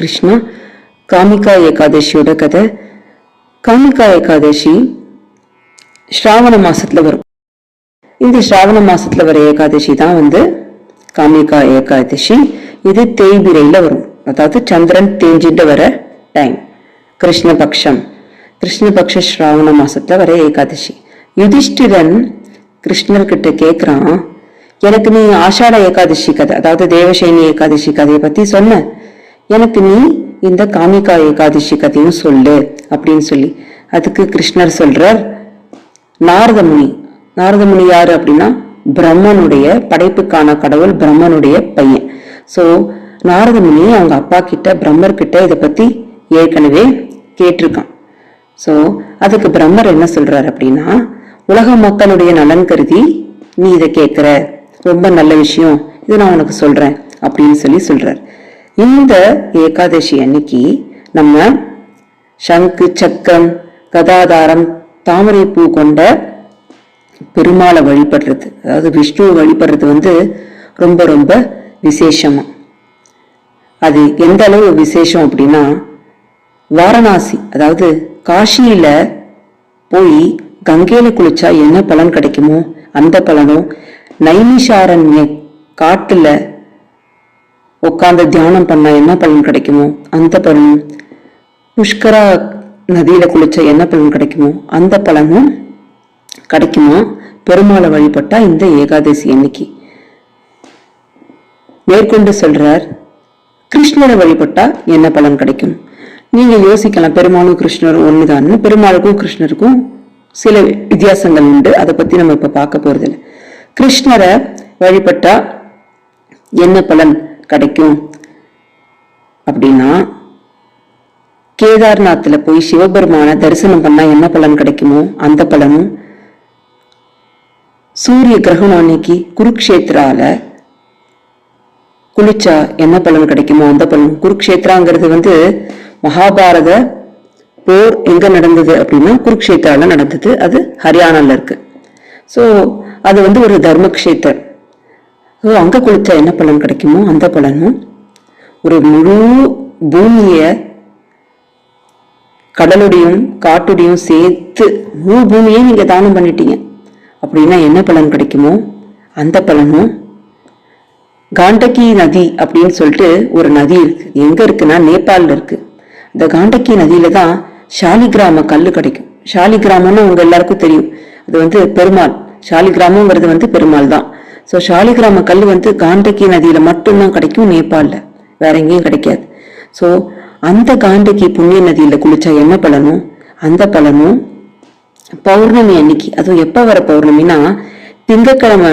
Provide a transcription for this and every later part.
கிருஷ்ணா. காமிகா ஏகாதசியோட கதை. காமிகா ஏகாதசி ஸ்ராவண மாசத்துல வரும். இந்த ஸ்ராவண மாசத்துல வர ஏகாதசி தான் காமிகா ஏகாதசி. இது தேய்பிரையில வரும், அதாவது சந்திரன் தேஞ்சிட்டு வர டைம். கிருஷ்ணபக்ஷம், கிருஷ்ணபக்ஷ ஸ்ராவண மாசத்துல வர ஏகாதசி. யுதிஷ்டிரன் கிருஷ்ணர்கிட்ட கேக்குறான், எனக்கு நீ ஆஷாட ஏகாதசி கதை, அதாவது தேவசேனி ஏகாதசி கதையை பத்தி சொன்ன, எனக்கு நீ இந்த காமிகா ஏகாதசி கதையும் சொல்லு அப்படின்னு சொல்லி. அதுக்கு கிருஷ்ணர் சொல்றார், நாரதமுனி. நாரதமுனி யாரு அப்படின்னா பிரம்மனுடைய படைப்புக்கான கடவுள், பிரம்மனுடைய பையன். சோ நாரதமுனி அவங்க அப்பா கிட்ட, பிரம்மர் கிட்ட இதை பத்தி ஏற்கனவே கேட்டிருக்கான். சோ அதுக்கு பிரம்மர் என்ன சொல்றாரு அப்படின்னா, உலக மக்களுடைய நலன் கருதி நீ இதை கேட்கிற, ரொம்ப நல்ல விஷயம், இதை நான் உனக்கு சொல்றேன் அப்படின்னு சொல்றார். இந்த ஏகாதசி அன்னைக்கு நம்ம சங்கு, சக்கரம், கதாதாரம், தாமரை பூ கொண்ட பெருமாளை வழிபடுறது, அதாவது விஷ்ணுவை வழிபடுறது ரொம்ப ரொம்ப விசேஷமா. அது எந்த அளவு விசேஷம் அப்படின்னா, வாரணாசி அதாவது காஷியில போய் கங்கையில குளிச்சா என்ன பலன் கிடைக்குமோ அந்த பலனும், நைமிஷாரண்ய காட்டுல உட்கார்ந்து தியானம் பண்ணா என்ன பலன் கிடைக்குமோ அந்த பலனும், புஷ்கரா நதியில குளிச்சா என்ன பலன் கிடைக்குமோ அந்த பலனும் கிடைக்குமா பெருமாளை வழிபட்டா இந்த ஏகாதசி அன்னைக்கு. மேற்கொண்டு சொல்றார், கிருஷ்ணரை வழிபட்டா என்ன பலன் கிடைக்கும். நீங்க யோசிக்கலாம், பெருமாளும் கிருஷ்ணரும் ஒண்ணுதான். பெருமாளுக்கும் கிருஷ்ணருக்கும் சில வித்தியாசங்கள் உண்டு, அதை பத்தி நம்ம இப்ப பார்க்க போறது இல்லை. கிருஷ்ணரை வழிபட்டா என்ன பலன் கிடைக்கும் அப்படின்னா, கேதார்நாத்ல போய் சிவபெருமான தரிசனம் பண்ணா என்ன பலன் கிடைக்குமோ அந்த பலனும், சூரிய கிரகணம் அன்னைக்கு குருக்ஷேத்ரால குளிச்சா என்ன பலன் கிடைக்குமோ அந்த பலன். குருக்ஷேத்ராங்கிறது மகாபாரத போர் எங்க நடந்தது அப்படின்னா குருக்ஷேத்ரால நடந்தது. அது ஹரியானால இருக்கு. சோ அது ஒரு தர்மக்ஷேத்திரம். அங்க குளிச்சா என்ன பலன் கிடைக்குமோ அந்த பலனும், ஒரு முழு பூமிய கடலுடையும் காட்டுடையும் சேர்த்து முழு பூமியே நீங்க தானம் பண்ணிட்டீங்க அப்படின்னா என்ன பலன் கிடைக்குமோ அந்த பலனும், காண்டகி நதி அப்படின்னு சொல்லிட்டு ஒரு நதி இருக்கு. எங்க இருக்குன்னா நேபாளில் இருக்கு. இந்த காண்டகி நதியில தான் ஷாலிகிராம கல்லு கிடைக்கும். ஷாலிகிராமம்னு உங்க எல்லாருக்கும் தெரியும், அது பெருமாள். ஷாலிகிராமங்கிறது பெருமாள் தான். ஸோ ஷாலிகிராம கல்லு காண்டகி நதியில மட்டும்தான் கிடைக்கும், நேபாளில் வேற எங்கேயும் கிடைக்காது. ஸோ அந்த காண்டகி புண்ணிய நதியில குளிச்சா என்ன பலனும் அந்த பலனும், பௌர்ணமி அன்னைக்கு, அதுவும் எப்ப வர பௌர்ணமினா திங்கக்கிழமை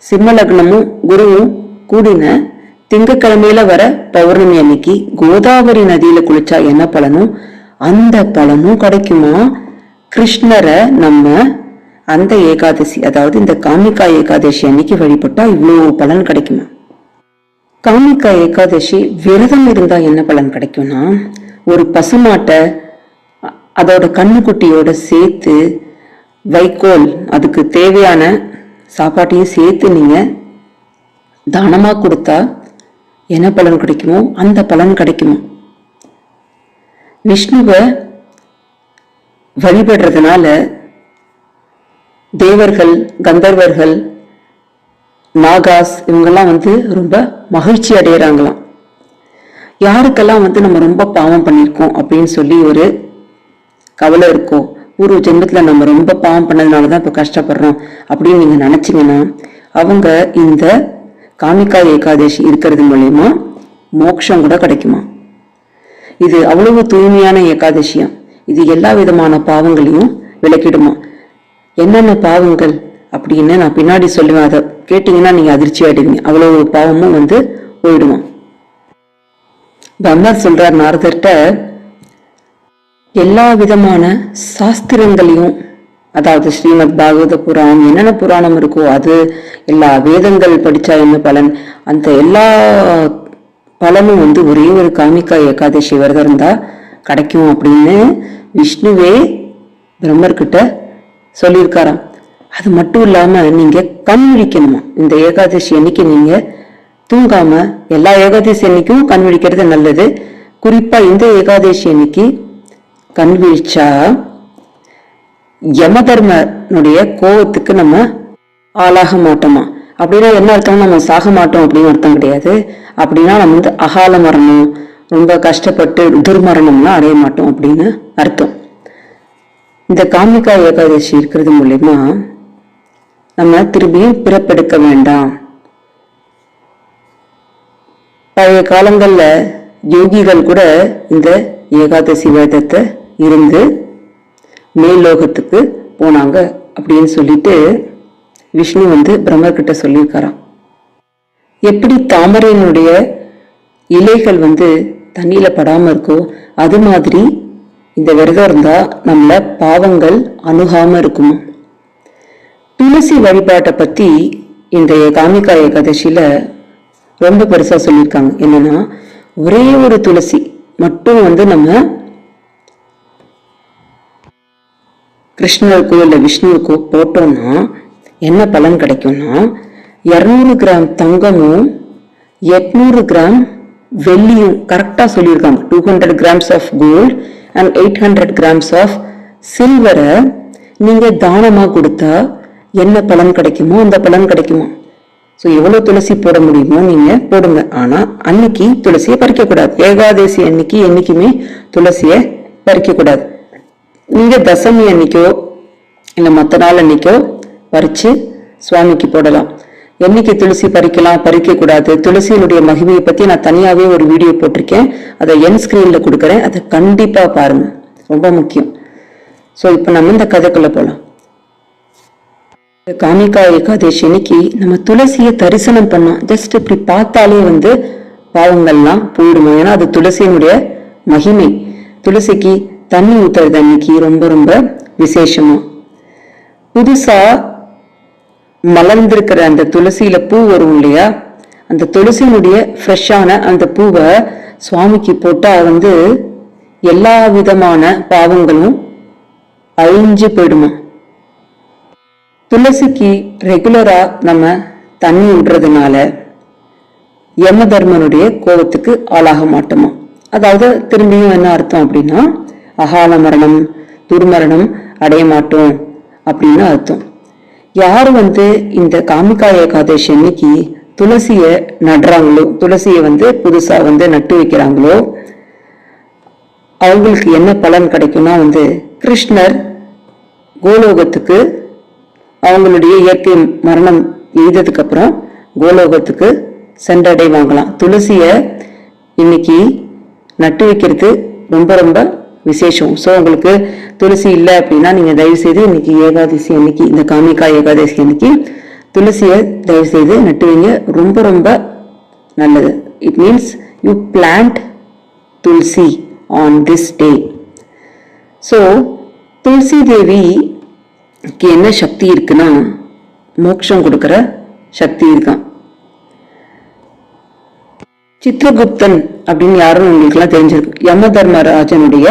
சிம்ம லக்னமும் குருவும் கூடின திங்கக்கிழமையில வர பௌர்ணமி அன்னைக்கு கோதாவரி நதியில குளிச்சா என்ன பலனும் அந்த பலனும் கிடைக்குமா. கிருஷ்ணரை நம்ம அந்த ஏகாதசி, அதாவது இந்த காமிகா ஏகாதசி அன்னைக்கு வழிபட்டா இவ்வளவு பலன் கிடைக்குமா. காமிகா ஏகாதசி விரதம் இருந்தா என்ன பலன் கிடைக்கும்னா, ஒரு பசுமாட்டை அதோட கண்ணுக்குட்டியோட சேர்த்து வைக்கோல், அதுக்கு தேவையான சாப்பாட்டையும் சேர்த்து நீங்க தானமா கொடுத்தா என்ன பலன் கிடைக்குமோ அந்த பலன் கிடைக்குமோ. விஷ்ணுவை வழிபடுறதுனால தேவர்கள், கந்தர்வர்கள், நாகாஸ் இவங்கெல்லாம் ரொம்ப மகிழ்ச்சி அடையறாங்களாம். யாருக்கெல்லாம் நம்ம ரொம்ப பாவம் பண்ணிருக்கோம் அப்படின்னு சொல்லி ஒரு கவலை இருக்கோ, பூர்வ ஜென்மத்துல நம்ம ரொம்ப பாவம் பண்ணதுனாலதான் இப்ப கஷ்டப்படுறோம் அப்படின்னு நீங்க நினைச்சீங்கன்னா, அவங்க இந்த காமிகா ஏகாதசி இருக்கிறது மூலயமா மோட்சம் கூட கிடைக்குமா. இது அவ்வளவு தூய்மையான ஏகாதசியா. இது எல்லா விதமான பாவங்களையும் விலக்கிடுமா. என்னென்ன பாவங்கள் அப்படின்னு நான் பின்னாடி சொல்லுவேன், அதை கேட்டீங்கன்னா நீங்க அதிர்ச்சி ஆயிடுவீங்க. அவ்வளவு பாவமும் போயிடுமா. பிரம்மர் சொல்றார் நாரதர்கிட்ட, எல்லா விதமான சாஸ்திரங்களையும், அதாவது ஸ்ரீமத் பாகவத புராணம், என்னென்ன புராணம் இருக்கோ அது, எல்லா வேதங்கள் படிச்சா என்ன பலன், அந்த எல்லா பலனும் ஒரே ஒரு காமிகா ஏகாதசி விரதம் இருந்தா கிடைக்கும் அப்படின்னு விஷ்ணுவே பிரம்மர்கிட்ட சொல்லியிருக்காராம். அது மட்டும் இல்லாம நீங்க கண் விழிக்கணுமா. இந்த ஏகாதசி அன்னைக்கு நீங்க தூங்காம, எல்லா ஏகாதசி அன்னைக்கும் கண் விழிக்கிறது நல்லது. குறிப்பா இந்த ஏகாதசி அன்னைக்கு கண் வீழ்ச்சா யமதர்மனுடைய கோபத்துக்கு நம்ம ஆளாக மாட்டோமா? அப்படின்னா என்ன அர்த்தம்? நம்ம சாக மாட்டோம் அப்படின்னு அர்த்தம் கிடையாது. அப்படின்னா நம்ம வந்து அகால மரணம், ரொம்ப கஷ்டப்பட்டு துர்மரணம்லாம் அடைய மாட்டோம் அப்படின்னு அர்த்தம். இந்த காமிகா ஏகாதசி இருக்கிறது மூலயமா நம்ம திரும்பியும் பிறப்பெடுக்க வேண்டாம். பழைய காலங்கள்ல யோகிகள் கூட இந்த ஏகாதசி விரதத்தை இருந்து மேல்லோகத்துக்கு போனாங்க அப்படின்னு சொல்லிட்டு விஷ்ணு வந்து பிரம்மர் கிட்ட சொல்லியிருக்காராம். எப்படி தாமரையினுடைய இலைகள் வந்து தண்ணியில படாம இருக்கோ அது மாதிரி இந்த விரதம் இருந்தா நம்மள பாவங்கள் அணுகாம இருக்குமா. துளசி வழிபாட்டை பத்தி இன்றைய காமிகா ஏகாதசியில ரொம்ப பெருசா சொல்லியிருக்காங்க. என்னன்னா, ஒரே ஒரு துளசி மட்டும் வந்து நம்ம கிருஷ்ணருக்கோ இல்ல விஷ்ணுவுக்கோ போட்டோம்னா என்ன பலன் கிடைக்கும்னா, 200 கிராம் தங்கமும் 800 கிராம் வெள்ளியும், கரெக்டா சொல்லியிருக்காங்க, 200 grams of gold and 800 grams of சில்வரை நீங்க தானமா கொடுத்தா என்ன பலன் கிடைக்குமோ அந்த பலன் கிடைக்குமா. ஸோ எவ்வளவு துளசி போட முடியுமோ நீங்க போடுங்க. ஆனா அன்னைக்கு துளசியை பறிக்க கூடாது. ஏகாதசி அன்னைக்கு என்னைக்குமே துளசியை பறிக்க கூடாது. நீங்க தசமி அன்னைக்கோ இல்ல மற்ற நாள் அன்னைக்கோ பறிச்சு சுவாமிக்கு போடலாம். என்னைக்கு துளசி பறிக்கலாம், பறிக்க கூடாது, துளசியினுடைய மகிமையை பத்தி நான் தனியாவே ஒரு வீடியோ போட்டிருக்கேன். அதை என் ஸ்கிரீன்ல கொடுக்குறேன், அதை கண்டிப்பா பாருங்க, ரொம்ப முக்கியம். ஸோ இப்ப நம்ம இந்த கதைக்குள்ள போலாம். காமிகா ஏகாதசி அன்னைக்கு நம்ம துளசியை தரிசனம் பண்ணோம். ஜஸ்ட் இப்படி பார்த்தாலே வந்து பாவங்கள்லாம் போயிடுமா. ஏன்னா அது துளசியினுடைய மகிமை. துளசிக்கு தண்ணி ஊத்துறது அன்னைக்கு ரொம்ப ரொம்ப விசேஷமா. புதுசா மலர்ந்திருக்கிற அந்த துளசியில பூ வரும் இல்லையா, அந்த துளசியினுடைய ஃப்ரெஷ்ஷான அந்த பூவை சுவாமிக்கு போட்டா வந்து எல்லா விதமான பாவங்களும் அழிஞ்சு போயிடுமா. துளசிக்கு ரெகுலரா நம்ம தண்ணி விடுறதுனால யம தர்மனுடைய கோபத்துக்கு ஆளாக மாட்டோமா. அதாவது திரும்பியும் என்ன அர்த்தம் அப்படின்னா, அகால மரணம் துர்மரணம் அடைய மாட்டோம் அப்படின்னு அர்த்தம். யாரு வந்து இந்த காமிகா ஏகாதசி அன்னைக்கு துளசிய நடுறாங்களோ, துளசிய வந்து புதுசா வந்து நட்டு வைக்கிறாங்களோ, அவங்களுக்கு என்ன பலன் கிடைக்கும்னா வந்து கிருஷ்ணர் கோலோகத்துக்கு அவங்களுடைய இயற்கை மரணம் எய்ததுக்கு அப்புறம் கோலோகத்துக்கு சென்றடைவாங்களாம். துளசிய இன்னைக்கு நட்டு வைக்கிறது ரொம்ப ரொம்ப விசேஷம். ஸோ உங்களுக்கு துளசி இல்லை அப்படின்னா நீங்க தயவு செய்து இன்னைக்கு ஏகாதசி அன்னைக்கு, இந்த காமிகா ஏகாதசி அன்னைக்கு துளசியை தயவு செய்து நட்டு வைங்க. ரொம்ப ரொம்ப நல்லது. It means you plant tulsi on this day. So Tulsi தேவிக்கு என்ன சக்தி இருக்குன்னா, மோட்சம் கொடுக்கிற சக்தி இருக்கான். சித்ரகுப்தன் அப்படின்னு யாரும் உங்களுக்கு எல்லாம் தெரிஞ்சிருக்கு. யம தர்மராஜனுடைய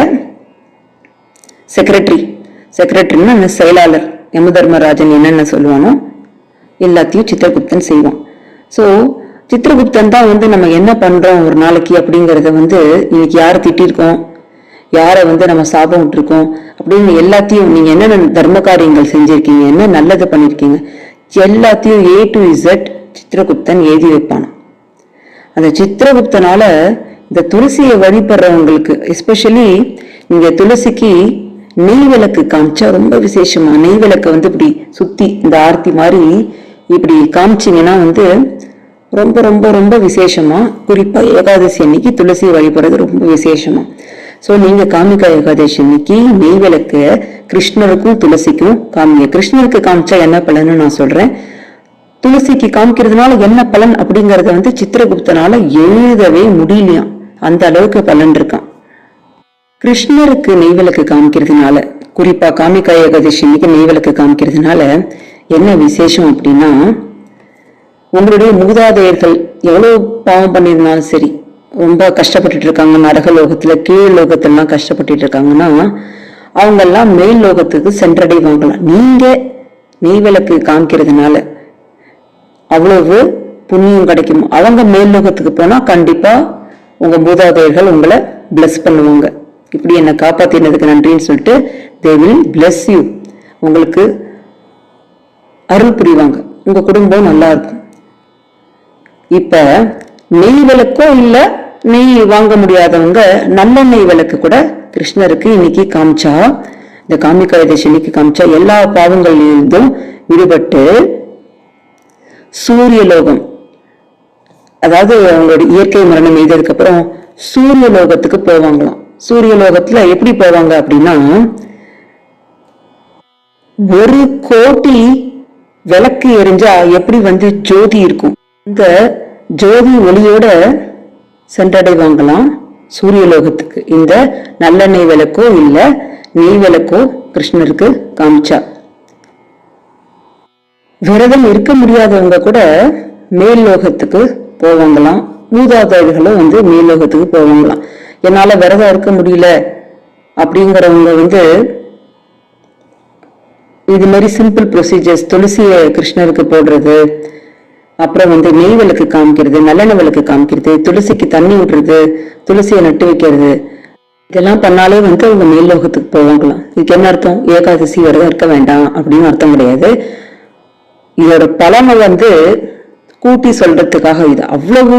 செக்ரட்டரின்னா செயலாளர். யம தர்மராஜன் என்னென்ன சொல்லுவானோ எல்லாத்தையும் சித்ரகுப்தன் செய்வான். ஸோ சித்ரகுப்தன் தான் வந்து நம்ம என்ன பண்றோம் ஒரு நாளைக்கு அப்படிங்கறத வந்து இன்னைக்கு யாரை திட்டிருக்கோம், யாரை வந்து நம்ம சாபம் விட்டுருக்கோம் அப்படின்னு எல்லாத்தையும், நீங்க என்னென்ன தர்ம காரியங்கள் செஞ்சிருக்கீங்க, என்ன நல்லது பண்ணிருக்கீங்க, எல்லாத்தையும் A to Z சித்ரகுப்தன் எழுதி வைப்பான். அந்த சித்ரகுப்தனால இந்த துளசியை வழிபடுறவங்களுக்கு, எஸ்பெஷலி நீங்க துளசிக்கு நெய் விளக்கு காமிச்சா ரொம்ப விசேஷமா, நெய் விளக்க வந்து இப்படி சுத்தி இந்த ஆர்த்தி மாதிரி இப்படி காமிச்சிங்கன்னா வந்து ரொம்ப ரொம்ப ரொம்ப விசேஷமா, குறிப்பா ஏகாதசி அன்னைக்கு துளசியை வழிபடுறது ரொம்ப விசேஷமா. ஸோ நீங்க காமிகா ஏகாதசி அன்னைக்கு நெய் விளக்க கிருஷ்ணருக்கும் துளசிக்கும் காமிங்க. கிருஷ்ணருக்கு காமிச்சா என்ன பலன்னு நான் சொல்றேன், துளசிக்கு காமிக்கிறதுனால என்ன பலன் அப்படிங்கறத வந்து சித்திரகுப்தனால எழுதவே முடியலையாம். அந்த அளவுக்கு பலன் இருக்கான். கிருஷ்ணருக்கு நெய்விளக்கு காமிக்கிறதுனால, குறிப்பா காமிகா ஏகாதசி அன்னைக்கு நெய்விளக்கு காமிக்கிறதுனால என்ன விசேஷம் அப்படின்னா, உங்களுடைய மூதாதையர்கள் எவ்வளவு பாவம் பண்ணியிருந்தாலும் சரி, ரொம்ப கஷ்டப்பட்டுட்டு இருக்காங்க நரகலோகத்துல, கீழ் லோகத்திலாம் கஷ்டப்பட்டு இருக்காங்கன்னா அவங்க எல்லாம் மேல் லோகத்துக்கு சென்றடைவாங்களாம். நீங்க நெய்விளக்கு காமிக்கிறதுனால அவ்வளவு புண்ணியம் கிடைக்கும். அவங்க மேல் லோகத்துக்கு போனா கண்டிப்பா உங்க மூதாதையர்கள் உங்களை பிளஸ் பண்ணுவாங்க. இப்படி என்னை காப்பாத்தினதுக்கு நன்றின்னு சொல்லிட்டு they will bless you. உங்களுக்கு அருள் புரிவாங்க. உங்க குடும்பம் நல்லா இருக்கும். இப்ப நெய் விளக்கோ இல்ல, நெய் வாங்க முடியாதவங்க நல்லெண்ணெய் விளக்கு கூட கிருஷ்ணருக்கு இன்னைக்கு காமிச்சா, இந்த காமிகா ஏகாதசி இன்னைக்கு காமிச்சா எல்லா பாவங்களிலிருந்தும் விடுபட்டு சூரியலோகம், அதாவது அவங்களோட இயற்கை மரணம் எய்ததுக்கு அப்புறம் சூரியலோகத்துக்கு போவாங்களாம். சூரியலோகத்துல எப்படி போவாங்க அப்படின்னா, 1,000,000 விளக்கு எரிஞ்சா எப்படி ஜோதி இருக்கும், இந்த ஜோதி ஒளியோட சென்றடைவாங்களாம் சூரியலோகத்துக்கு. இந்த நல்லெண்ணெய் விளக்கோ இல்ல நெய் விளக்கோ கிருஷ்ணருக்கு காமிச்சா. விரதம் இருக்க முடியாதவங்க கூட மேல் லோகத்துக்கு போவாங்களாம். மூதாதையர்களும் மேல் லோகத்துக்கு போவாங்களாம். என்னால விரதம் இருக்க முடியல அப்படிங்கிறவங்க இது மாதிரி சிம்பிள் ப்ரொசீஜர்ஸ், துளசிய கிருஷ்ணருக்கு போடுறது, அப்புறம் நெய் விளக்கு காமிக்கிறது, நல்லெண்ணெய் விளக்கு காமிக்கிறது, துளசிக்கு தண்ணி விடுறது, துளசியை நட்டு வைக்கிறது, இதெல்லாம் பண்ணாலே அவங்க மேல் லோகத்துக்கு போவாங்களாம். இதுக்கு என்ன அர்த்தம்? ஏகாதசி விரதம் இருக்க வேண்டாம் அப்படின்னு அர்த்தம் கிடையாது. இதோட பலனை கூட்டி சொல்றதுக்காக இது அவ்வளவு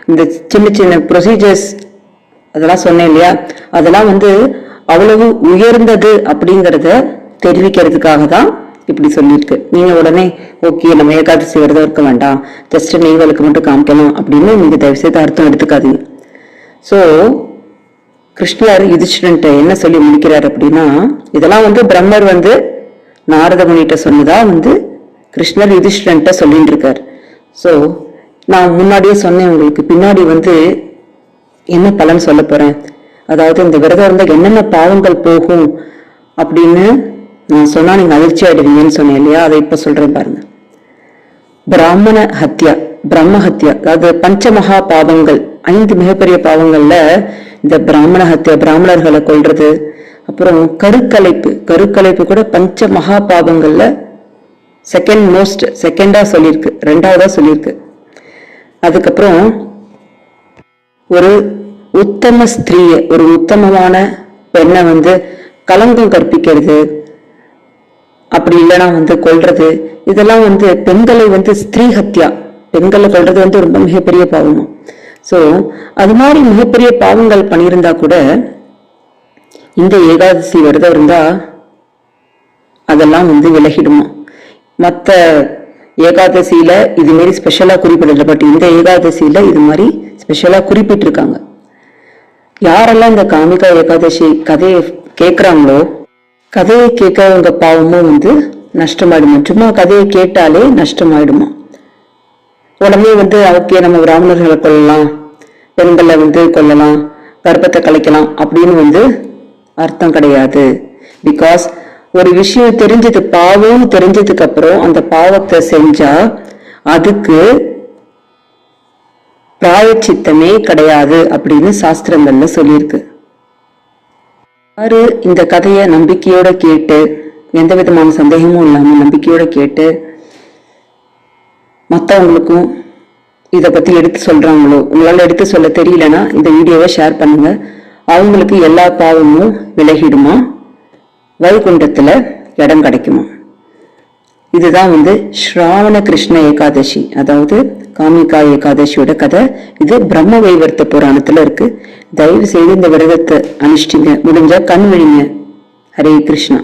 இந்த சின்ன சின்ன ப்ரொசீஜர்ஸ் அதெல்லாம் சொன்னேன் இல்லையா, அதெல்லாம் அவ்வளவு உயர்ந்தது அப்படிங்கறத தெரிவிக்கிறதுக்காக தான் இப்படி சொல்லியிருக்கு. நீங்க உடனே ஓகே நம்ம ஏகாதசி விரதம் இருக்க வேண்டாம், ஜஸ்ட் நெய் விளக்கு மட்டும் காமிக்கலாம் அப்படின்னு நீங்க தயவு செய்து அர்த்தம் எடுத்துக்காதீங்க. சோ கிருஷ்ணர் யுதிஷ்டன்ட்ட என்ன சொல்லி முடிக்கிறார் அப்படின்னா, இதெல்லாம் பிரம்மர் நாரத முனிட்ட சொன்னதா கிருஷ்ணர் யுதிஷ்டன்ட்ட சொல்லிட்டு இருக்கார். சோ நான் முன்னாடியே சொன்னேன் உங்களுக்கு, பின்னாடி என்ன பலன் சொல்ல போறேன், அதாவது இந்த விரதம் இருந்தா என்னென்ன பாவங்கள் போகும் அப்படின்னு நான் சொன்னா நீங்க அதிர்ச்சி ஆயிடுவீங்கன்னு சொன்னேன் இல்லையா, அதை இப்ப சொல்றேன் பாருங்க. பிராமண ஹத்யா, பிரம்ம ஹத்யா, அதாவது பஞ்சமகா பாவங்கள், 5 மிகப்பெரிய பாவங்கள்ல இந்த பிராமண ஹத்யா, பிராமணர்களை கொல்றது, அப்புறம் கருக்கலைப்பு கூட பஞ்ச மகா பாவங்கள்ல செகண்டா சொல்லியிருக்கு, 2வதா சொல்லியிருக்கு. அதுக்கப்புறம் ஒரு உத்தம ஸ்திரீய, ஒரு உத்தமமான பெண்ணை களங்கம் கற்பிக்கிறது, அப்படி இல்லைன்னா கொல்றது, இதெல்லாம் பெண்களை ஸ்திரீ ஹத்யா, பெண்களை கொல்றது ரொம்ப மிகப்பெரிய பாவம். சோ அது மாதிரி மிகப்பெரிய பாவங்கள் பண்ணியிருந்தா கூட இந்த ஏகாதசி விரதம் இருந்தா அதெல்லாம் விலகிடுமா. மற்ற ஏகாதசியில இது மாதிரி ஸ்பெஷலா குறிப்பிடல, பட் இந்த ஏகாதசியில இது மாதிரி ஸ்பெஷலா குறிப்பிட்டிருக்காங்க. யாரெல்லாம் இந்த காமிகா ஏகாதசி கதையை கேட்கிறாங்களோ, கதையை கேட்கறவங்க பாவமும் நஷ்டமாயிடுமா. சும்மா கதையை கேட்டாலே நஷ்டமாயிடுமா. உடனே ஓகே நம்ம பிராமணர்களை கொல்லலாம், பெண்களை கொல்லலாம், கர்ப்பத்தை கலைக்கலாம் அப்படின்னு அர்த்தம் கிடையாது. பிகாஸ் ஒரு விஷயம் தெரிஞ்சது, பாவம் தெரிஞ்சதுக்கு அப்புறம் அந்த பாவத்தை செஞ்சா அதுக்கு பிராயச்சித்தமே கிடையாது அப்படின்னு சாஸ்திரங்கள்ல சொல்லியிருக்கு. யாரு இந்த கதைய நம்பிக்கையோட கேட்டு, எந்த விதமான சந்தேகமும் இல்லாம நம்பிக்கையோட கேட்டு மற்றவங்களுக்கும் இதை பத்தி எடுத்து சொல்றாங்களோ, உங்களால எடுத்து சொல்ல தெரியலன்னா இந்த வீடியோவை ஷேர் பண்ணுங்க. அவங்களுக்கு எல்லா பாவமும் விலகிடுமா, வைகுண்டத்துல இடம் கிடைக்குமா. இதுதான் ஸ்ராவண கிருஷ்ண ஏகாதசி, அதாவது காமிகா ஏகாதசியோட கதை. இது பிரம்ம வைவர்த்த புராணத்துல இருக்கு. தயவு செய்து இந்த விரதத்தை அனுஷ்டிங்க, முடிஞ்சா கண் விழிங்க. ஹரே கிருஷ்ணா.